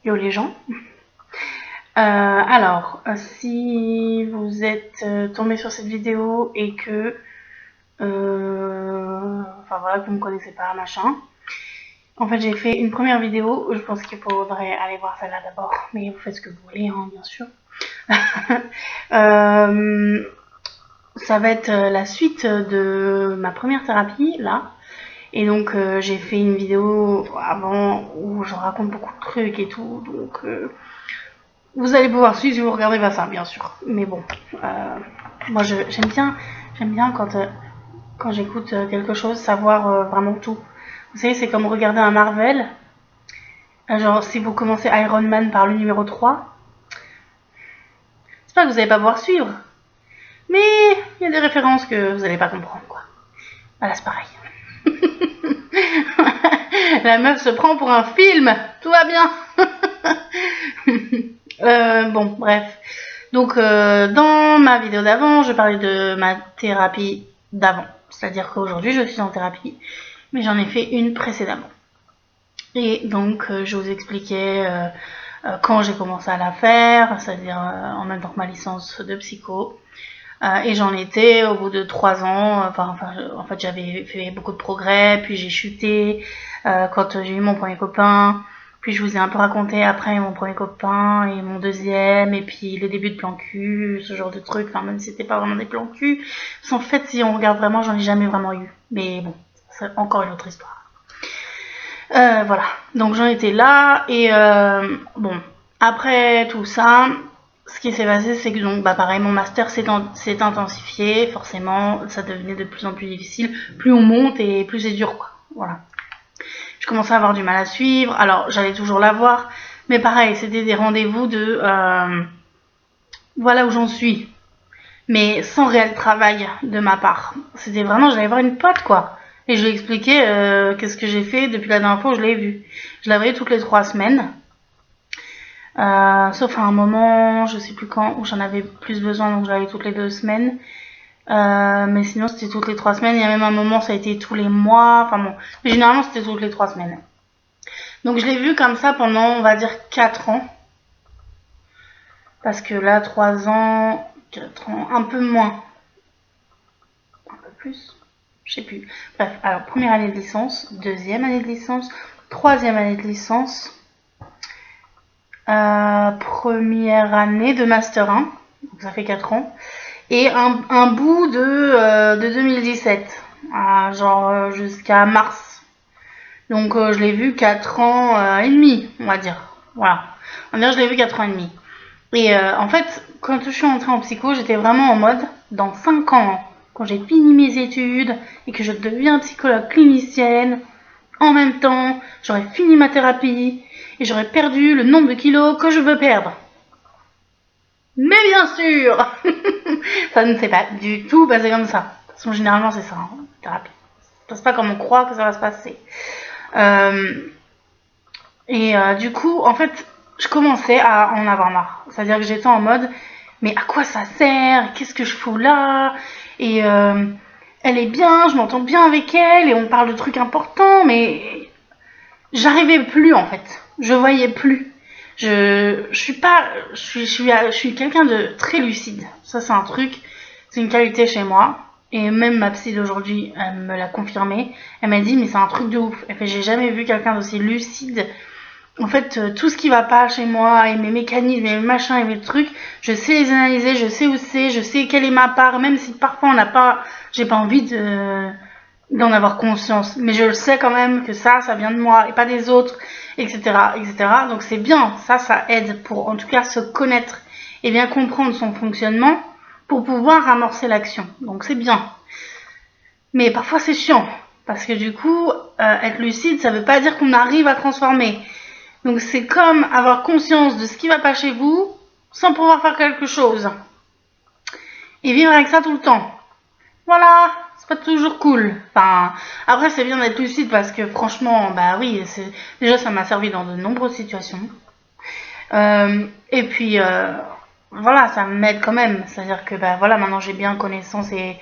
Yo les gens. Alors, si vous êtes tombé sur cette vidéo et que, enfin voilà, que vous me connaissez pas, machin. En fait, j'ai fait une première vidéo. Je pense qu'il faudrait aller voir celle-là d'abord, mais vous faites ce que vous voulez, hein, bien sûr. Ça va être la suite de ma première thérapie là. Et donc j'ai fait une vidéo avant où je raconte beaucoup de trucs et tout. Donc vous allez pouvoir suivre si vous regardez pas ça, bien sûr. Mais bon, moi j'aime bien quand j'écoute quelque chose, savoir vraiment tout. Vous savez, c'est comme regarder un Marvel. Genre, si vous commencez Iron Man par le numéro 3, c'est pas que vous allez pas pouvoir suivre. Mais il y a des références que vous allez pas comprendre, quoi. Voilà, c'est pareil. La meuf se prend pour un film. Tout va bien. Bon, bref. Donc, dans ma vidéo d'avant, je parlais de ma thérapie d'avant. C'est-à-dire qu'aujourd'hui, je suis en thérapie, mais j'en ai fait une précédemment. Et donc, je vous expliquais quand j'ai commencé à la faire, c'est-à-dire en même temps que ma licence de psycho. Et j'en étais au bout de 3 ans. En fait, j'avais fait beaucoup de progrès, puis j'ai chuté quand j'ai eu mon premier copain. Puis je vous ai un peu raconté après mon premier copain et mon deuxième, et puis les débuts de plan cul, ce genre de trucs. Enfin, même si c'était pas vraiment des plans cul. Parce qu'en fait, si on regarde vraiment, j'en ai jamais vraiment eu. Mais bon, c'est encore une autre histoire. Voilà. Donc j'en étais là, et bon, après tout ça, ce qui s'est passé, c'est que donc, bah pareil, mon master s'est intensifié, forcément, ça devenait de plus en plus difficile. Plus on monte et plus c'est dur, quoi. Voilà. Je commençais à avoir du mal à suivre. Alors, j'allais toujours la voir, mais pareil, c'était des rendez-vous de voilà où j'en suis, mais sans réel travail de ma part. C'était vraiment, j'allais voir une pote, quoi. Et je lui expliquais qu'est-ce que j'ai fait depuis la dernière fois où je l'ai vue. Je la voyais toutes les 3 semaines. Sauf à un moment, je sais plus quand, où j'en avais plus besoin, donc je l'allais toutes les 2 semaines. Mais sinon, c'était toutes les 3 semaines. Il y a même un moment, ça a été tous les mois. Enfin bon, mais généralement, c'était toutes les 3 semaines. Donc je l'ai vue comme ça pendant, on va dire, 4 ans. Parce que là, 3 ans, 4 ans, un peu moins. Un peu plus, je sais plus. Bref, alors première année de licence, deuxième année de licence, troisième année de licence, première année de master 1, donc ça fait 4 ans, et un bout de 2017, genre jusqu'à mars. Donc je l'ai vu 4 ans et demi, on va dire. Voilà. On va dire je l'ai vu 4 ans et demi. Et en fait, quand je suis entrée en psycho, j'étais vraiment en mode, dans 5 ans, quand j'ai fini mes études et que je deviens psychologue clinicienne, en même temps, j'aurais fini ma thérapie et j'aurais perdu le nombre de kilos que je veux perdre. Mais bien sûr, ça ne s'est pas du tout passé comme ça. De toute façon, généralement, c'est ça, hein, thérapie. Ça se passe pas comme on croit que ça va se passer. Du coup, en fait, je commençais à en avoir marre. C'est-à-dire que j'étais en mode, mais à quoi ça sert? Qu'est-ce que je fous là? Et elle est bien, je m'entends bien avec elle, et on parle de trucs importants, mais j'arrivais plus en fait. Je voyais plus. Je suis pas, je suis quelqu'un de très lucide. Ça c'est un truc, c'est une qualité chez moi. Et même ma psy d'aujourd'hui, elle me l'a confirmé. Elle m'a dit mais c'est un truc de ouf. Elle fait j'ai jamais vu quelqu'un d'aussi lucide. En fait, tout ce qui va pas chez moi, et mes mécanismes, et mes machins, et mes trucs, je sais les analyser, je sais où c'est, je sais quelle est ma part, même si parfois j'ai pas envie d'en avoir conscience. Mais je le sais quand même que ça vient de moi, et pas des autres, etc., etc. Donc c'est bien, ça aide pour, en tout cas, se connaître, et bien comprendre son fonctionnement, pour pouvoir amorcer l'action. Donc c'est bien. Mais parfois c'est chiant, parce que du coup, être lucide, ça veut pas dire qu'on arrive à transformer. Donc c'est comme avoir conscience de ce qui va pas chez vous sans pouvoir faire quelque chose. Et vivre avec ça tout le temps. Voilà, c'est pas toujours cool. Enfin, après c'est bien d'être lucide parce que franchement, bah oui, déjà ça m'a servi dans de nombreuses situations. Et puis voilà, ça m'aide quand même. C'est-à-dire que bah voilà, maintenant j'ai bien connaissance et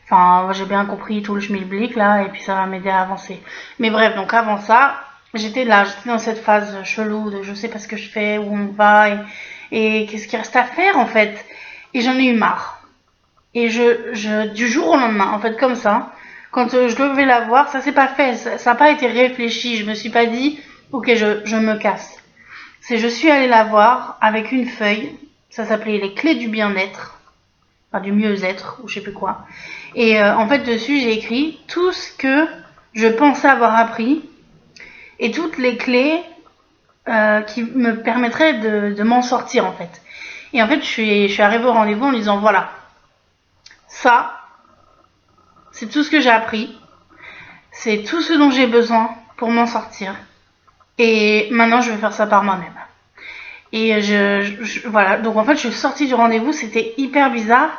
enfin j'ai bien compris tout le schmilblick là, et puis ça va m'aider à avancer. Mais bref, donc avant ça, J'étais là, j'étais dans cette phase chelou de je sais pas ce que je fais, où on va et qu'est-ce qu'il reste à faire en fait. Et j'en ai eu marre. Et du jour au lendemain, en fait, comme ça, quand je devais la voir, ça s'est pas fait, ça a pas été réfléchi. Je me suis pas dit, ok, je me casse. Je suis allée la voir avec une feuille, ça s'appelait les clés du bien-être, enfin du mieux-être, ou je sais plus quoi. Et en fait, dessus, j'ai écrit tout ce que je pensais avoir appris et toutes les clés qui me permettraient de m'en sortir, en fait. Et en fait, je suis arrivée au rendez-vous en disant, voilà, ça, c'est tout ce que j'ai appris, c'est tout ce dont j'ai besoin pour m'en sortir. Et maintenant, je vais faire ça par moi-même. Et voilà, donc en fait, je suis sortie du rendez-vous, c'était hyper bizarre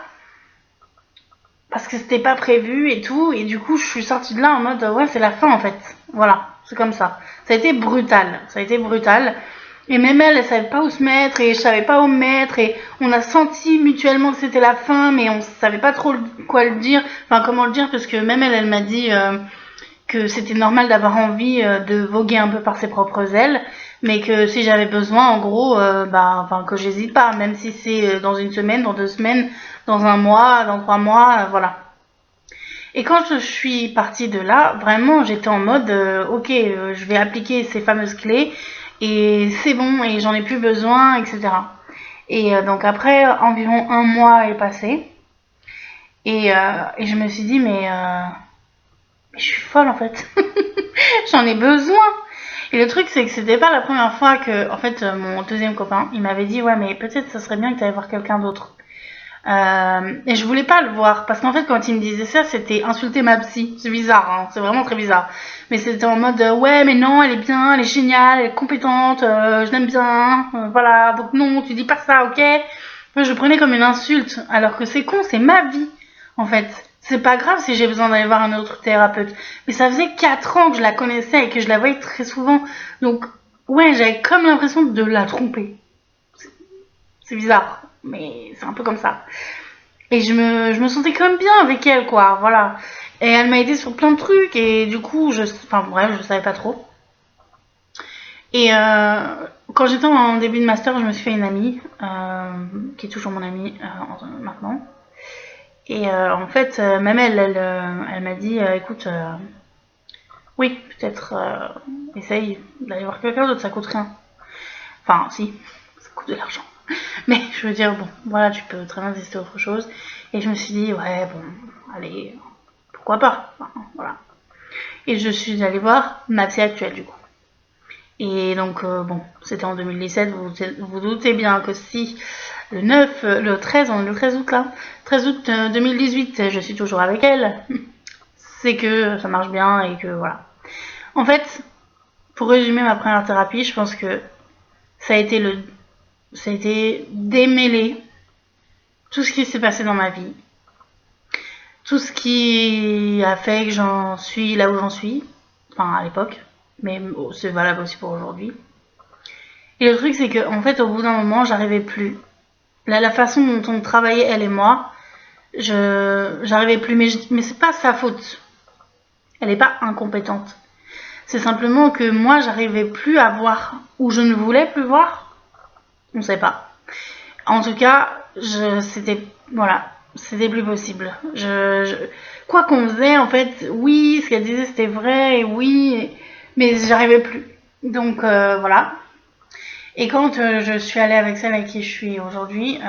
parce que c'était pas prévu et tout. Et du coup, je suis sortie de là en mode ouais, c'est la fin en fait. Voilà, c'est comme ça. Ça a été brutal, ça a été brutal. Et même elle savait pas où se mettre et je savais pas où me mettre et on a senti mutuellement que c'était la fin, mais on savait pas trop quoi le dire, enfin comment le dire parce que même elle m'a dit que c'était normal d'avoir envie de voguer un peu par ses propres ailes, mais que si j'avais besoin, en gros, que j'hésite pas, même si c'est dans une semaine, dans 2 semaines, dans un mois, dans 3 mois, voilà. Et quand je suis partie de là, vraiment, j'étais en mode, ok, je vais appliquer ces fameuses clés et c'est bon et j'en ai plus besoin, etc. Et donc après, environ un mois est passé et je me suis dit, mais je suis folle en fait. J'en ai besoin. Et le truc, c'est que c'était pas la première fois que, en fait, mon deuxième copain, il m'avait dit, ouais, mais peut-être ça serait bien que tu ailles voir quelqu'un d'autre. Et je voulais pas le voir, parce qu'en fait, quand il me disait ça, c'était insulter ma psy. C'est bizarre, hein, c'est vraiment très bizarre. Mais c'était en mode, ouais, mais non, elle est bien, elle est géniale, elle est compétente, je l'aime bien, voilà, donc non, tu dis pas ça, ok? Moi, je le prenais comme une insulte, alors que c'est con, c'est ma vie, en fait. C'est pas grave si j'ai besoin d'aller voir un autre thérapeute. Mais ça faisait 4 ans que je la connaissais et que je la voyais très souvent. Donc, ouais, j'avais comme l'impression de la tromper. C'est bizarre, mais c'est un peu comme ça. Et je me sentais quand même bien avec elle, quoi, voilà. Et elle m'a aidé sur plein de trucs et du coup, enfin bref, je savais pas trop. Et quand j'étais en début de master, je me suis fait une amie, qui est toujours mon amie maintenant. Et en fait, même elle m'a dit, écoute, oui, peut-être essaye d'aller voir quelqu'un d'autre, ça coûte rien. Enfin, si, ça coûte de l'argent. Mais je veux dire, bon, voilà, tu peux très bien tester autre chose. Et je me suis dit, ouais, bon, allez, pourquoi pas, enfin, voilà. Et je suis allée voir ma psy actuelle, du coup. Et donc, bon, c'était en 2017, vous doutez bien que si le 13, on est le 13 août là, 13 août 2018, je suis toujours avec elle, c'est que ça marche bien et que voilà. En fait, pour résumer ma première thérapie, je pense que ça a été démêler tout ce qui s'est passé dans ma vie, tout ce qui a fait que j'en suis là où j'en suis, enfin à l'époque, mais c'est valable aussi pour aujourd'hui. Et le truc, c'est que en fait, au bout d'un moment, j'arrivais plus. La façon dont on travaillait, elle et moi, j'arrivais plus, mais c'est pas sa faute. Elle est pas incompétente. C'est simplement que moi, j'arrivais plus à voir, ou je ne voulais plus voir. On sait pas. En tout cas, c'était plus possible. Quoi qu'on faisait, en fait, oui, ce qu'elle disait, c'était vrai, oui, mais j'arrivais plus. Donc, voilà. Et quand je suis allée avec celle avec qui je suis aujourd'hui,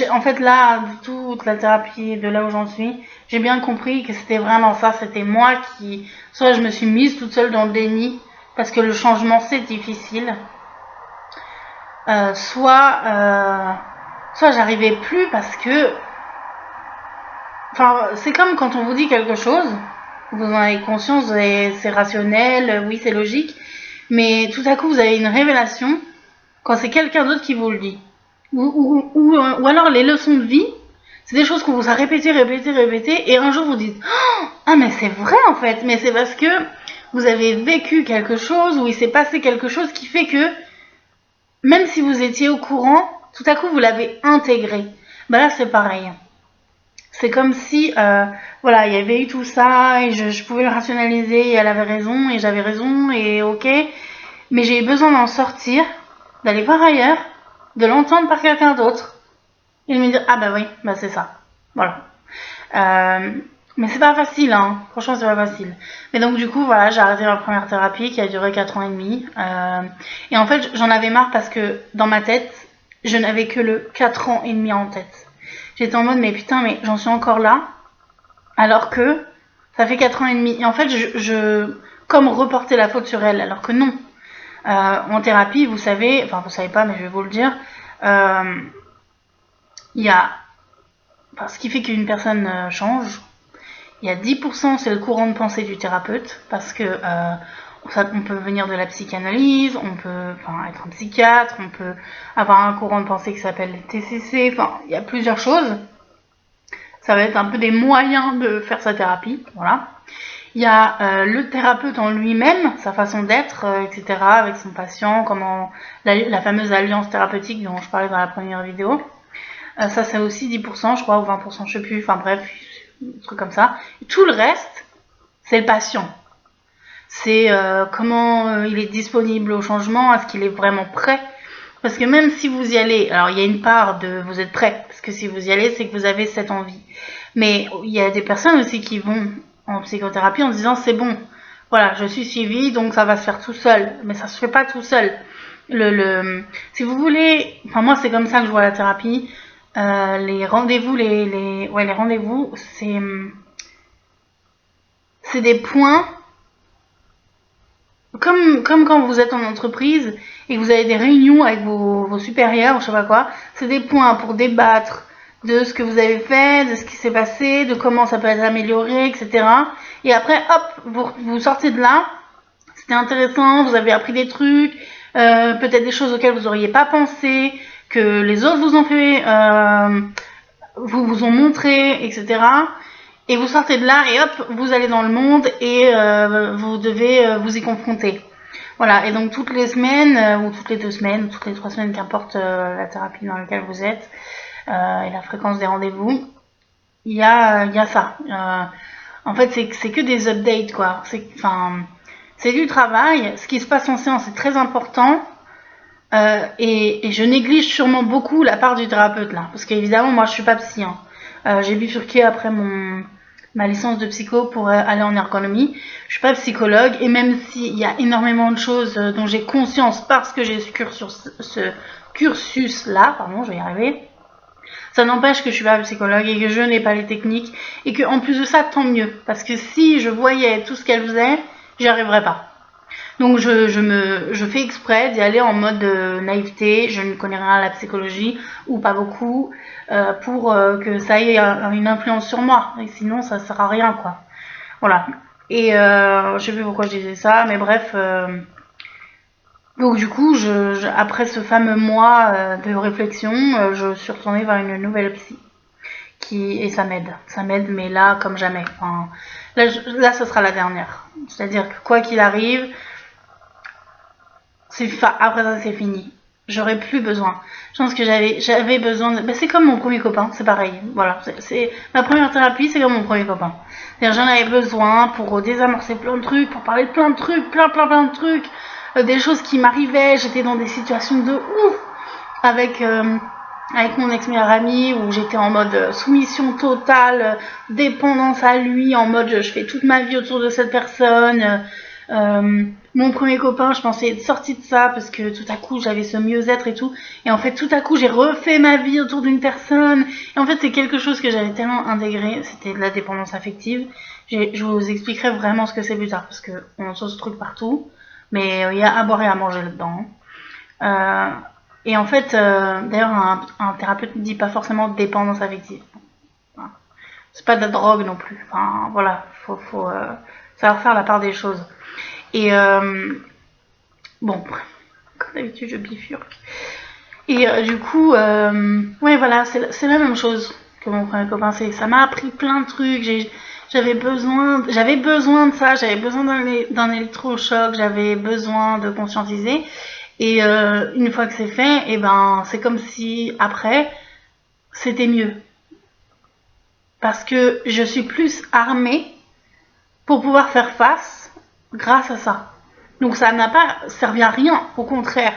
en fait là, toute la thérapie de là où j'en suis, j'ai bien compris que c'était vraiment ça, c'était moi qui, soit je me suis mise toute seule dans le déni, parce que le changement c'est difficile, soit j'arrivais plus parce que, enfin c'est comme quand on vous dit quelque chose, vous en avez conscience, c'est rationnel, oui c'est logique, mais tout à coup vous avez une révélation quand c'est quelqu'un d'autre qui vous le dit. Ou alors les leçons de vie, c'est des choses qu'on vous a répétées, et un jour vous dites oh, ah mais c'est vrai en fait, mais c'est parce que vous avez vécu quelque chose, ou il s'est passé quelque chose qui fait que, même si vous étiez au courant, tout à coup vous l'avez intégré. Bah là c'est pareil. C'est comme si, voilà, il y avait eu tout ça et je pouvais le rationaliser et elle avait raison et j'avais raison et ok. Mais j'ai eu besoin d'en sortir, d'aller voir ailleurs, de l'entendre par quelqu'un d'autre et de me dire ah bah oui, bah c'est ça. Voilà. Euh, mais c'est pas facile, hein. Franchement, c'est pas facile. Mais donc, du coup, voilà, j'ai arrêté ma première thérapie qui a duré 4 ans et demi. Et en fait, j'en avais marre parce que dans ma tête, je n'avais que le 4 ans et demi en tête. J'étais en mode, mais putain, mais j'en suis encore là. Alors que ça fait 4 ans et demi. Et en fait, comme reporter la faute sur elle, alors que non. En thérapie, vous savez, enfin, vous savez pas, mais je vais vous le dire, il y a, enfin, ce qui fait qu'une personne change, il y a 10%, c'est le courant de pensée du thérapeute, parce que on peut venir de la psychanalyse, on peut être un psychiatre, on peut avoir un courant de pensée qui s'appelle TCC, enfin, il y a plusieurs choses. Ça va être un peu des moyens de faire sa thérapie, voilà. Il y a le thérapeute en lui-même, sa façon d'être, etc., avec son patient, comment la fameuse alliance thérapeutique dont je parlais dans la première vidéo. Ça, c'est aussi 10%, je crois, ou 20%, je sais plus, enfin bref, un truc comme ça. Et tout le reste, c'est le patient. C'est comment il est disponible au changement, est-ce qu'il est vraiment prêt. Parce que même si vous y allez, alors il y a une part de vous êtes prêt, parce que si vous y allez, c'est que vous avez cette envie. Mais il y a des personnes aussi qui vont en psychothérapie en disant c'est bon, voilà, je suis suivie, donc ça va se faire tout seul. Mais ça se fait pas tout seul. Si vous voulez, enfin moi c'est comme ça que je vois la thérapie. Les rendez-vous, les rendez-vous, c'est des points comme quand vous êtes en entreprise et que vous avez des réunions avec vos supérieurs, je sais pas quoi, c'est des points pour débattre de ce que vous avez fait, de ce qui s'est passé, de comment ça peut être amélioré, etc. Et après, hop, vous sortez de là, c'était intéressant, vous avez appris des trucs, peut-être des choses auxquelles vous n'auriez pas pensé, que les autres vous ont fait, vous ont montré, etc. Et vous sortez de là et hop, vous allez dans le monde et vous devez vous y confronter. Voilà, et donc toutes les semaines, ou toutes les 2 semaines, ou toutes les 3 semaines, qu'importe la thérapie dans laquelle vous êtes, et la fréquence des rendez-vous, il y a ça. En fait, c'est que des updates, quoi. C'est du travail. Ce qui se passe en séance est très important. Et je néglige sûrement beaucoup la part du thérapeute, là. Parce qu'évidemment, moi, je suis pas psy, hein. J'ai bifurqué après ma licence de psycho pour aller en ergonomie. Je suis pas psychologue et même s'il y a énormément de choses dont j'ai conscience parce que j'ai ce cursus-là, pardon, je vais y arriver, ça n'empêche que je suis pas psychologue et que je n'ai pas les techniques et que en plus de ça, tant mieux. Parce que si je voyais tout ce qu'elle faisait, j'y arriverais pas. Donc je fais exprès d'y aller en mode naïveté, je ne connais rien à la psychologie, ou pas beaucoup, pour que ça ait une influence sur moi. Et sinon, ça sert à rien, quoi. Voilà. Et je sais plus pourquoi je disais ça, mais bref. Donc du coup, après ce fameux mois de réflexion, je suis retournée vers une nouvelle psy. Et ça m'aide, mais là, comme jamais. Enfin, là, ce sera la dernière. C'est-à-dire que quoi qu'il arrive, après ça c'est fini. J'aurais plus besoin. Je pense que j'avais besoin de... c'est comme mon premier copain, c'est pareil. Voilà, c'est ma première thérapie, c'est comme mon premier copain. C'est-à-dire j'en avais besoin pour désamorcer plein de trucs, pour parler de plein de trucs, plein de trucs, des choses qui m'arrivaient. J'étais dans des situations de ouf avec mon ex-meilleur ami où j'étais en mode soumission totale, dépendance à lui, en mode je fais toute ma vie autour de cette personne. Mon premier copain, je pensais être sortie de ça parce que tout à coup j'avais ce mieux-être et tout, et en fait tout à coup j'ai refait ma vie autour d'une personne, et en fait c'est quelque chose que j'avais tellement intégré, c'était de la dépendance affective. Je vous expliquerai vraiment ce que c'est plus tard parce qu'on entend ce truc partout, mais il y a à boire et à manger là-dedans. Et en fait, d'ailleurs un thérapeute ne dit pas forcément dépendance affective. Voilà. C'est pas de la drogue non plus. Enfin voilà, faut savoir faire la part des choses. Et bon, comme d'habitude, je bifurque. Et du coup, ouais, voilà, c'est la même chose que mon premier copain. Ça m'a appris plein de trucs. J'avais besoin de ça. J'avais besoin d'un électrochoc. J'avais besoin de conscientiser. Et une fois que c'est fait, et ben, c'est comme si après, c'était mieux. parce que je suis plus armée pour pouvoir faire face grâce à ça. Donc ça n'a pas servi à rien, au contraire.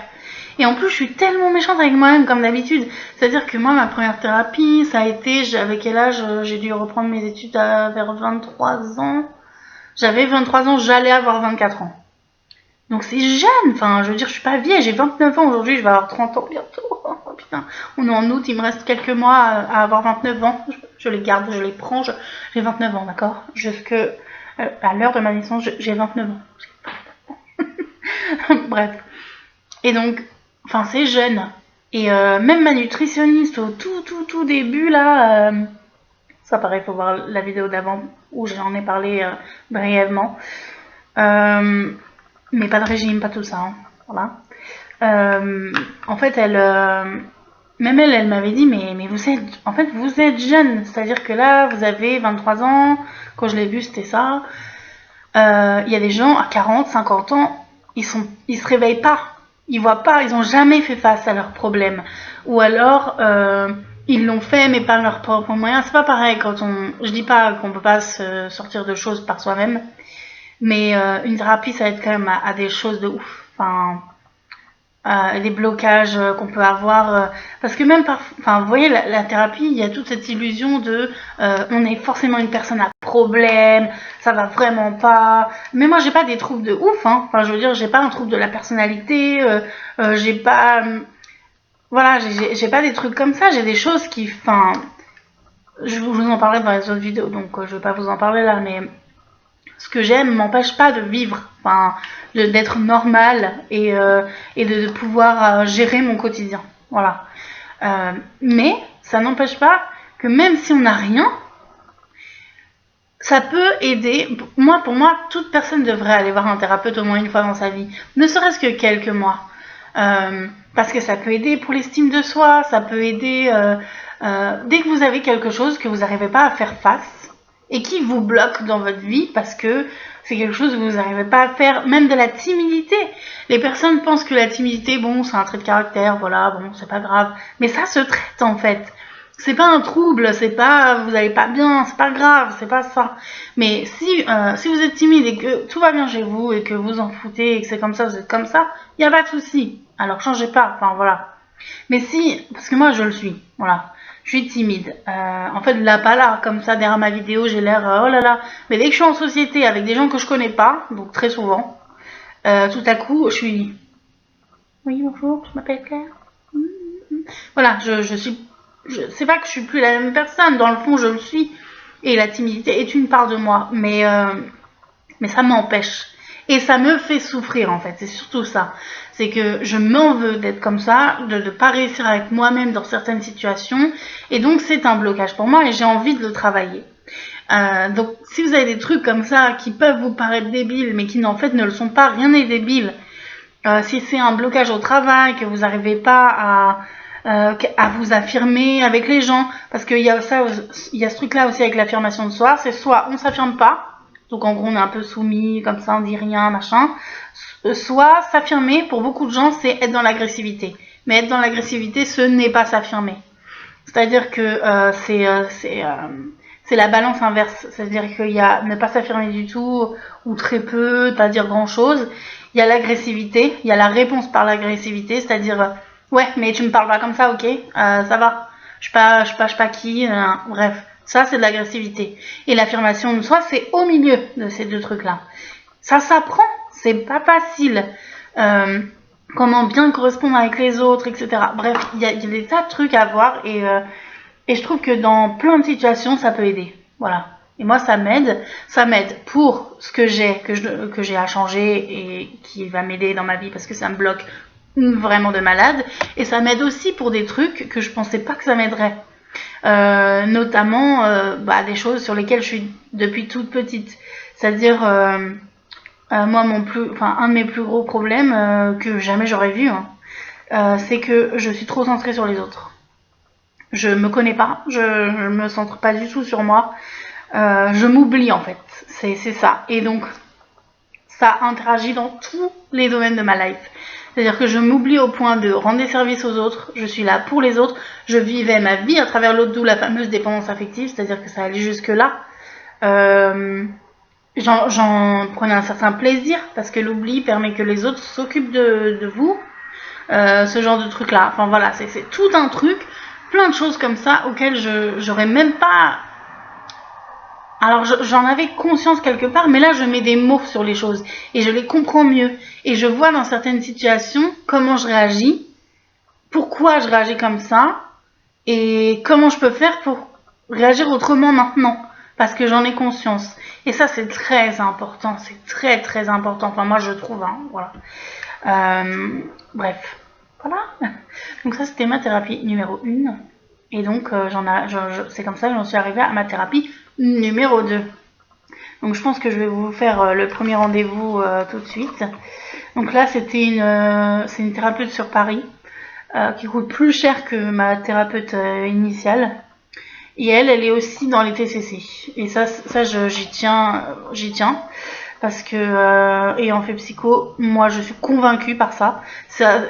Et en plus, je suis tellement méchante avec moi-même comme d'habitude. C'est-à-dire que moi, ma première thérapie, ça a été, j'avais quel âge? J'ai dû reprendre mes études vers 23 ans. J'avais 23 ans, j'allais avoir 24 ans. Donc c'est jeune, enfin je veux dire, je suis pas vieille, j'ai 29 ans aujourd'hui, je vais avoir 30 ans bientôt. Oh putain, on est en août, il me reste quelques mois à avoir 29 ans. Je les garde, je les prends, j'ai 29 ans, d'accord? À l'heure de ma naissance, j'ai 29 ans. Bref. Et donc, enfin c'est jeune. Et même ma nutritionniste au tout début là, ça pareil, faut voir la vidéo d'avant où j'en ai parlé brièvement. Mais pas de régime, pas tout ça, hein. Voilà. En fait, même elle m'avait dit, mais vous êtes jeune, c'est-à-dire que là, vous avez 23 ans, quand je l'ai vu, c'était ça. Il y a des gens à 40, 50 ans, ils se réveillent pas, ils voient pas, ils ont jamais fait face à leurs problèmes. Ou alors, ils l'ont fait, mais pas leurs propres moyens. C'est pas pareil je dis pas qu'on peut pas se sortir de choses par soi-même, mais une thérapie, ça aide quand même à des choses de ouf. Enfin, des blocages qu'on peut avoir. Parce que même vous voyez, la thérapie, il y a toute cette illusion de on est forcément une personne à problème, ça va vraiment pas. Mais moi, j'ai pas des troubles de ouf, hein. Enfin, je veux dire, j'ai pas un trouble de la personnalité, j'ai pas. Voilà, j'ai pas des trucs comme ça, j'ai des choses qui. Enfin, je vous en parlerai dans les autres vidéos, donc je vais pas vous en parler là, mais ce que j'aime m'empêche pas de vivre, enfin, d'être normale et de pouvoir gérer mon quotidien. Voilà. Mais ça n'empêche pas que même si on n'a rien, ça peut aider. Pour moi, toute personne devrait aller voir un thérapeute au moins une fois dans sa vie, ne serait-ce que quelques mois. Parce que ça peut aider pour l'estime de soi, ça peut aider dès que vous avez quelque chose que vous n'arrivez pas à faire face et qui vous bloque dans votre vie parce que c'est quelque chose que vous n'arrivez pas à faire, même de la timidité. Les personnes pensent que la timidité, bon, c'est un trait de caractère, voilà, bon, c'est pas grave. Mais ça se traite en fait. C'est pas un trouble, c'est pas vous allez pas bien, c'est pas grave, c'est pas ça. Mais si vous êtes timide et que tout va bien chez vous et que vous en foutez et que c'est comme ça, vous êtes comme ça, il y a pas de souci. Alors changez pas, enfin voilà. Mais si, parce que moi je le suis, voilà. Je suis timide. En fait, là, pas là, comme ça, derrière ma vidéo, j'ai l'air, oh là là. Mais dès que je suis en société avec des gens que je connais pas, donc très souvent, tout à coup, je suis... Oui, bonjour, je m'appelle Claire. Voilà, je suis... C'est pas que je suis plus la même personne, dans le fond, je le suis. Et la timidité est une part de moi, mais ça m'empêche. Et ça me fait souffrir, en fait, c'est surtout ça. C'est que je m'en veux d'être comme ça, de ne pas réussir avec moi-même dans certaines situations. Et donc, c'est un blocage pour moi et j'ai envie de le travailler. Donc, si vous avez des trucs comme ça qui peuvent vous paraître débiles, mais qui en fait ne le sont pas, rien n'est débile. Si c'est un blocage au travail, que vous n'arrivez pas à vous affirmer avec les gens, parce qu'il y a ce truc-là aussi avec l'affirmation de soi, c'est soit on s'affirme pas, donc en gros on est un peu soumis, comme ça on dit rien, machin, soit s'affirmer, pour beaucoup de gens, c'est être dans l'agressivité. Mais être dans l'agressivité, ce n'est pas s'affirmer. C'est-à-dire que c'est la balance inverse. C'est-à-dire qu'il y a ne pas s'affirmer du tout, ou très peu, pas dire grand-chose. Il y a l'agressivité, il y a la réponse par l'agressivité, c'est-à-dire ouais, mais tu me parles pas comme ça, ok, ça va. Je sais pas qui, bref. Ça, c'est de l'agressivité. Et l'affirmation de soi, c'est au milieu de ces deux trucs-là. Ça s'apprend, c'est pas facile. Comment bien correspondre avec les autres, etc. Bref, il y a des tas de trucs à voir et je trouve que dans plein de situations, ça peut aider. Voilà. Et moi, ça m'aide pour ce que j'ai à changer et qui va m'aider dans ma vie parce que ça me bloque vraiment de malade. Et ça m'aide aussi pour des trucs que je pensais pas que ça m'aiderait. Notamment des choses sur lesquelles je suis depuis toute petite. C'est-à-dire, moi, un de mes plus gros problèmes que jamais j'aurais vu, c'est que je suis trop centrée sur les autres. Je me connais pas, je me centre pas du tout sur moi. Je m'oublie en fait, c'est ça. Et donc, ça interagit dans tous les domaines de ma life. C'est-à-dire que je m'oublie au point de rendre des services aux autres, je suis là pour les autres, je vivais ma vie à travers l'autre, d'où la fameuse dépendance affective, c'est-à-dire que ça allait jusque-là. J'en prenais un certain plaisir parce que l'oubli permet que les autres s'occupent de vous, ce genre de truc là. Enfin voilà, c'est tout un truc, plein de choses comme ça auxquelles j'aurais même pas. Alors j'en avais conscience quelque part, mais là je mets des mots sur les choses et je les comprends mieux et je vois dans certaines situations comment je réagis, pourquoi je réagis comme ça et comment je peux faire pour réagir autrement maintenant parce que j'en ai conscience. Et ça c'est très important, c'est très très important. Enfin moi je trouve, hein, voilà. Bref, voilà. Donc ça c'était ma thérapie numéro 1. Et donc c'est comme ça que j'en suis arrivée à ma thérapie numéro 2. Donc je pense que je vais vous faire le premier rendez-vous tout de suite. Donc là c'est une thérapeute sur Paris qui coûte plus cher que ma thérapeute initiale. Et elle est aussi dans les TCC. Et ça j'y tiens. Parce que, ayant fait psycho, moi je suis convaincue par ça.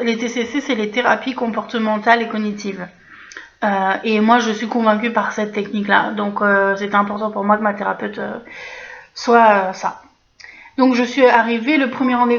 Les TCC, c'est les thérapies comportementales et cognitives. Et moi je suis convaincue par cette technique-là. Donc c'était important pour moi que ma thérapeute soit ça. Donc je suis arrivée, le premier rendez-vous